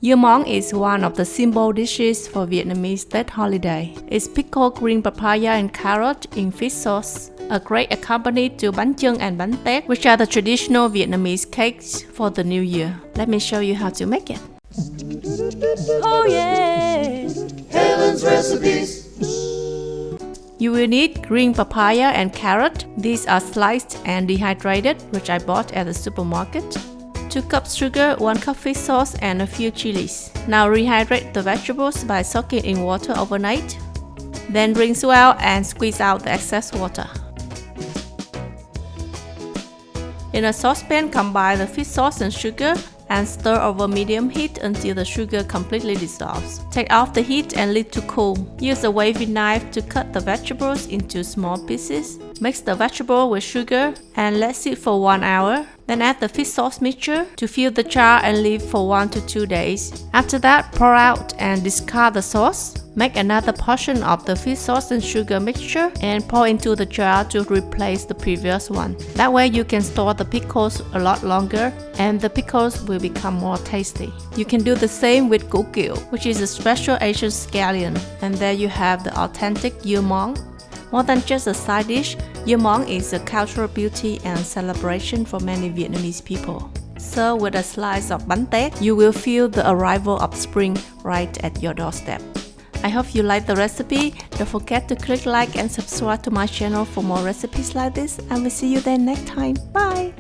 Dưa món is one of the simple dishes for Vietnamese Tết holiday. It's pickled green papaya and carrot in fish sauce, a great accompaniment to Banh Chung and Banh Tet, which are the traditional Vietnamese cakes for the new year. Let me show you how to make it. Oh yeah! Helen's recipes. You will need green papaya and carrot. These are sliced and dehydrated, which I bought at the supermarket. 2 cups sugar, 1 cup fish sauce, and a few chilies. Now rehydrate the vegetables by soaking in water overnight. Then rinse well and squeeze out the excess water. In a saucepan, combine the fish sauce and sugar and stir over medium heat until the sugar completely dissolves. Take off the heat and leave to cool. Use a wavy knife to cut the vegetables into small pieces. Mix the vegetable with sugar and let sit for 1 hour. Then add the fish sauce mixture to fill the jar and leave for 1 to 2 days. After that, pour out and discard the sauce. Make another portion of the fish sauce and sugar mixture and pour into the jar to replace the previous one. That way you can store the pickles a lot longer and the pickles will become more tasty. You can do the same with củ kiệu, which is a special Asian scallion. And there you have the authentic dưa món. More than just a side dish, dưa món is a cultural beauty and celebration for many Vietnamese people. Serve with a slice of Banh Tet, you will feel the arrival of spring right at your doorstep. I hope you like the recipe. Don't forget to click like and subscribe to my channel for more recipes like this. I will see you then next time. Bye!